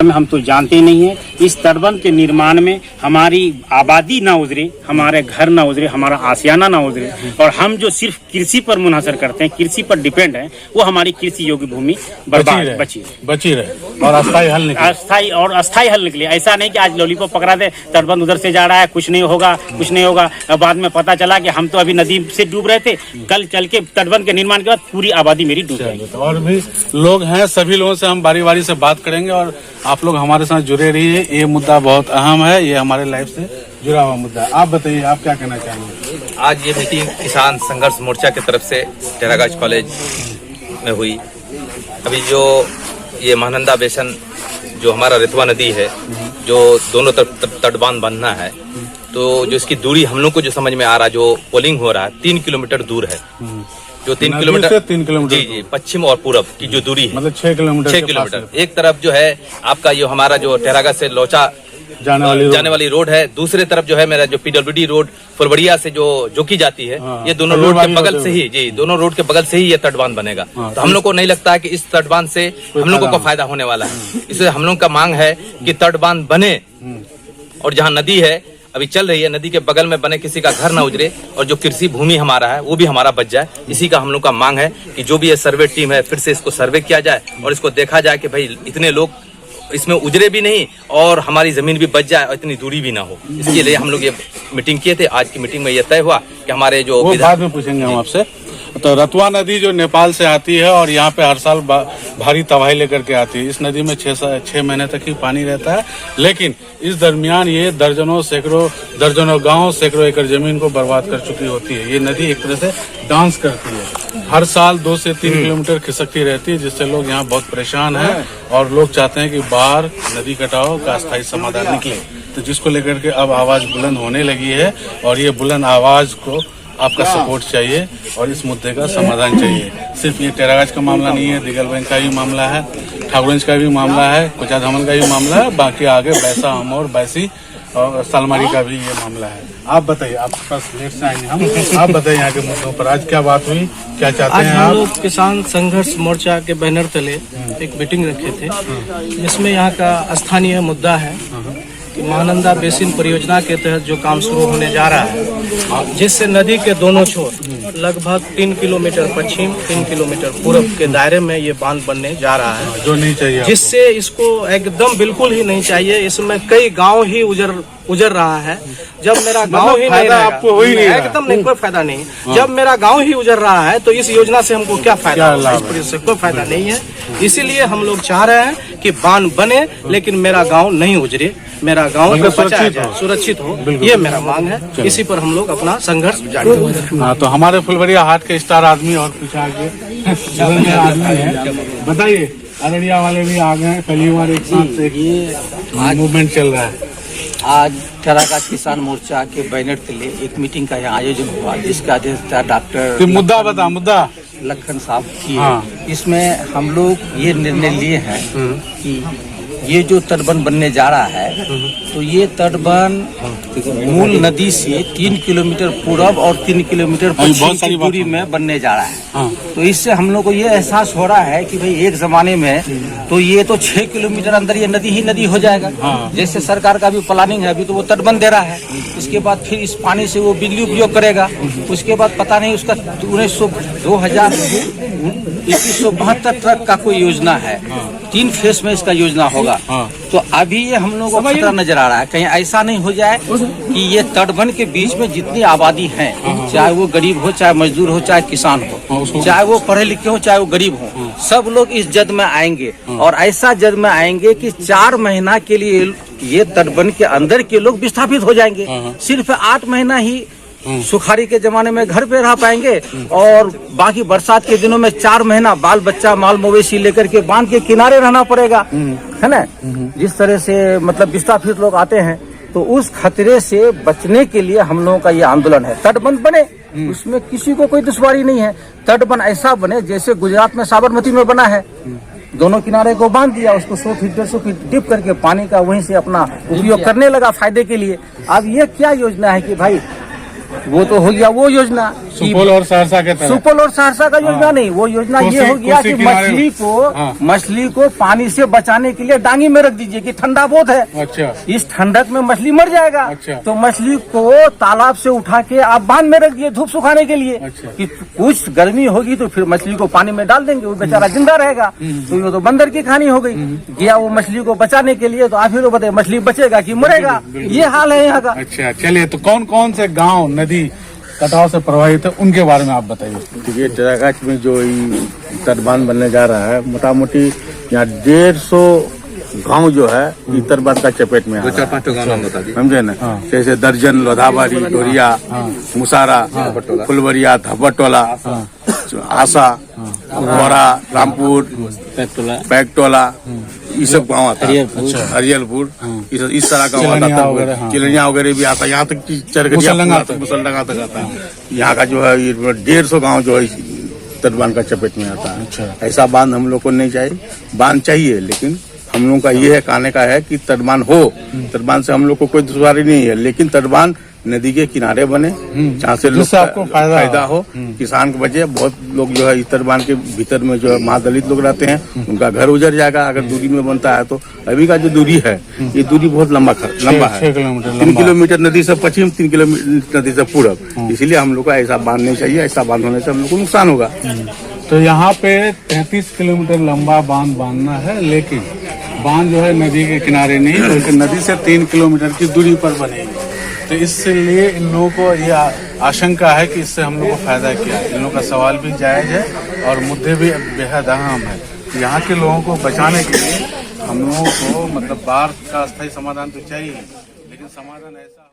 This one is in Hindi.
हम तो जानते नहीं है। इस तटबंध के निर्माण में हमारी आबादी ना उजरे, हमारे घर ना उजरे, हमारा आशियाना ना उजरे, और हम जो सिर्फ कृषि पर मुनहसर करते हैं, कृषि पर डिपेंड है, वो हमारी कृषि योग्य भूमि बर्बाद बची रहे और अस्थायी हल निकले। ऐसा नहीं कि आज लॉलीपॉप पकड़ा दे, तटबंध उधर से जा रहा है, कुछ नहीं होगा। बाद में पता चला कि हम तो अभी नदी से डूब रहे थे, कल चल के तटबंध के निर्माण के बाद पूरी आबादी मेरी डूब जाएगी। और भी लोग हैं, सभी लोगों से हम बारी बारी से बात करेंगे और आप लोग हमारे साथ जुड़े रहिए। ये मुद्दा बहुत अहम है, ये हमारे लाइफ से जुड़ा हुआ मुद्दा है। आप बताइए, आप क्या कहना चाहेंगे? आज ये मीटिंग किसान संघर्ष मोर्चा की तरफ से टेरागाज कॉलेज में हुई। अभी जो ये महानंदा बेसन जो हमारा रितवा नदी है, जो दोनों तरफ तटबांध बनना है, तो जो इसकी दूरी हम लोग को जो समझ में आ रहा है, जो पोलिंग हो रहा है 3 किलोमीटर दूर है। जो 3 किलोमीटर जी पश्चिम और पूरब की जो दूरी है, मतलब 6 किलोमीटर। एक तरफ जो है आपका जो हमारा जो टेरागा से लोचा जाने वाली रोड है, दूसरे तरफ जो है मेरा जो PWD रोड फुलबड़िया से जो की जाती है, ये दोनों रोड के बगल से ही दोनों रोड के बगल से ही ये तटबांध बनेगा। तो हम लोग को नहीं लगता है कि इस तटबांध से हम लोगों को फायदा होने वाला है। इसलिए हम लोग का मांग है कि तटबांध बने और जहाँ नदी है अभी चल रही है, नदी के बगल में बने, किसी का घर ना उजरे, और जो कृषि भूमि हमारा है वो भी हमारा बच जाए। इसी का हम लोग का मांग है कि जो भी ये सर्वे टीम है, फिर से इसको सर्वे किया जाए और इसको देखा जाए कि भाई इतने लोग इसमें उजरे भी नहीं और हमारी जमीन भी बच जाए और इतनी दूरी भी ना हो। इसके लिए हम लोग ये मीटिंग किए थे। आज की मीटिंग में ये तय हुआ कि हमारे जो बाद में पूछेंगे हम आपसे। तो रतवा नदी जो नेपाल से आती है और यहाँ पे हर साल भारी तबाही लेकर के आती है। इस नदी में 6 महीने तक ही पानी रहता है, लेकिन इस दरमियान ये दर्जनों गांव, सैकड़ों एकड़ जमीन को बर्बाद कर चुकी होती है। ये नदी एक तरह से डांस करती है, हर साल 2 से 3 किलोमीटर खिसकती रहती है, जिससे लोग यहाँ बहुत परेशान हैं और लोग चाहते हैं कि बाहर नदी कटाव का अस्थायी समाधान निकले। तो जिसको लेकर के अब आवाज बुलंद होने लगी है और ये बुलंद आवाज को आपका सपोर्ट चाहिए और इस मुद्दे का समाधान चाहिए। सिर्फ ये टेरागाज का मामला नहीं है, दिगल बैंक का भी मामला है, ठाकुरगंज का भी मामला है, कोचा धामन का भी मामला है, बाकी आगे बैसा हम और बैसी और सालमारी का भी ये मामला है। आप बताइए, आपके पास लेट से आएंगे हम, आप बताइए यहाँ के मुद्दों पर आज क्या बात हुई, क्या चाहते हैं आप? हम लोग किसान संघर्ष मोर्चा के बैनर तले एक मीटिंग रखे थे, जिसमें यहाँ का स्थानीय मुद्दा है कि महानंदा बेसिन परियोजना के तहत जो काम शुरू होने जा रहा है, जिससे नदी के दोनों छोर लगभग 3 किलोमीटर पश्चिम, 3 किलोमीटर पूर्व के दायरे में ये बांध बनने जा रहा है, जो नहीं चाहिए, जिससे इसको एकदम बिल्कुल ही नहीं चाहिए। इसमें कई गांव ही उजर रहा है। जब मेरा गांव ही नहीं आपको हो ही नहीं, एकदम नहीं, कोई फायदा नहीं। जब मेरा गांव ही उजर रहा है तो इस योजना से हमको क्या फायदा? इस से कोई फायदा नहीं है। इसीलिए हम लोग चाह रहे हैं कि बांध बने, लेकिन मेरा गांव नहीं उजरे, मेरा गांव सुरक्षित हो, ये मेरा मांग है। इसी पर हम लोग अपना संघर्ष जारी रखेंगे। हाँ, तो हमारे फुलबड़िया हाट के स्टार आदमी और पीछे आदमी है, बताइए। अररिया वाले भी आ गए, पहली बार एक साथ ये मूवमेंट चल रहा है। आज टेरागाज किसान मोर्चा के बैनर तले एक मीटिंग का यहाँ आयोजन हुआ, जिसका अध्यक्षता डॉक्टर मुद्दा लखन साहब किए। इसमें हम लोग ये निर्णय लिए हैं कि ये जो तटबंध बनने जा रहा है, तो ये तटबंध मूल नदी से 3 किलोमीटर पूरब और 3 किलोमीटर पश्चिम की दूरी में बनने जा रहा है। तो इससे हम लोग को ये एहसास हो रहा है कि भाई एक जमाने में तो ये तो 6 किलोमीटर अंदर ये नदी ही नदी हो जाएगा। जैसे सरकार का भी प्लानिंग है, अभी तो वो तटबंध दे रहा है, उसके बाद फिर इस पानी से वो बिजली उपयोग करेगा, उसके बाद पता नहीं उसका 2172 ट्रक का कोई योजना है, 3 फेस में इसका योजना होगा। तो अभी ये हम लोगों को खतरा नजर आ रहा है, कहीं ऐसा नहीं हो जाए कि ये तटबंध के बीच में जितनी आबादी है, चाहे वो गरीब हो, चाहे मजदूर हो, चाहे किसान हो, चाहे वो पढ़े लिखे हो, चाहे वो गरीब हो, सब लोग इस जद में आएंगे। और ऐसा जद में आएंगे कि 4 महीना के लिए ये तटबंध के अंदर के लोग विस्थापित हो जाएंगे। सिर्फ 8 महीना ही सुखाड़ी के जमाने में घर पे रह पाएंगे और बाकी बरसात के दिनों में 4 महीना बाल बच्चा माल मवेशी लेकर के बांध के किनारे रहना पड़ेगा, है ना? जिस तरह से मतलब विस्थापित लोग आते हैं, तो उस खतरे से बचने के लिए हम लोगों का ये आंदोलन है। तटबंध बने, उसमें किसी को कोई दुश्वारी नहीं है। तटबंध ऐसा बने जैसे गुजरात में साबरमती में बना है, दोनों किनारे को बांध दिया, उसको 100 फीट 150 फीट डिप करके पानी का वहीं से अपना उपयोग करने लगा फायदे के लिए। अब ये क्या योजना है कि भाई वो तो हो गया वो योजना, सुपौल और सहरसा के तरह। सुपौल और सहरसा का योजना नहीं, वो योजना ये हो गया कि मछली को पानी से बचाने के लिए डांगी में रख दीजिए कि ठंडा बहुत है। अच्छा, इस ठंडक में मछली मर जाएगा। अच्छा। तो मछली को तालाब से उठा के आप बांध में रख दिए धूप सुखाने के लिए। अच्छा। कि कुछ गर्मी होगी तो फिर मछली को पानी में डाल देंगे, वो बेचारा जिंदा रहेगा। तो ये तो बंदर की कहानी हो गई। गया वो मछली को बचाने के लिए, तो आप ही लोग बताइए मछली बचेगा कि मरेगा? ये हाल है यहाँ का। अच्छा, चलिए, तो कौन कौन से गांव नदी कटाव से प्रभावित है उनके बारे में आप बताइए। देखिए, टेरागाछ में जो तटबांध बनने जा रहा है, मोटा मोटी यहाँ 150 गांव जो है तटबांध का चपेट में आ रहा है। 4-5 गाँव बता दीजिए। समझे न? जैसे दर्जन, लोधाबाड़ी, डोरिया, मुसारा, फुलवरिया, धब्बटोला, आशा, बोरा, रामपुर, पैकटोला, ये सब गाँव आता है। हरियलपुर, इस तरह का आता है। चिलनिया वगैरह भी आता है। यहाँ तक मुसलडंगा तक आता है। यहाँ का जो है 150 गाँव जो है तटबांध का चपेट में आता है। ऐसा बांध हम लोग को नहीं चाहिए। बांध चाहिए, लेकिन हम लोग का ये है, कहने का है कि तटबांध हो। तटबांध से हम लोग को कोई दुश्वारी नहीं है, लेकिन तटबांध नदी के किनारे बने, जहाँ से लोग आपको फायदा हो, किसान को बचे। बहुत लोग जो है इस तटबांध के भीतर में जो है महादलित लोग रहते हैं, उनका घर उजड़ जाएगा अगर दूरी में बनता है तो। अभी का जो दूरी है, ये दूरी बहुत लंबा है। 3 किलोमीटर नदी से पश्चिम, 3 किलोमीटर नदी से पूरब। इसलिए हम लोग को ऐसा बांध नहीं चाहिए। ऐसा बांध होने से हम लोग को नुकसान होगा। तो यहाँ पे 33 किलोमीटर लंबा बांध बांधना है, लेकिन बांध जो है नदी के किनारे नहीं, बल्कि नदी से 3 किलोमीटर की दूरी पर बनेगी। तो इसलिए इन लोगों को ये आशंका है कि इससे हम लोग को फायदा क्या है। इन लोगों का सवाल भी जायज है और मुद्दे भी बेहद अहम है। तो यहाँ के लोगों को बचाने के लिए हम लोगों को मतलब बाढ़ का अस्थायी समाधान तो चाहिए, लेकिन समाधान ऐसा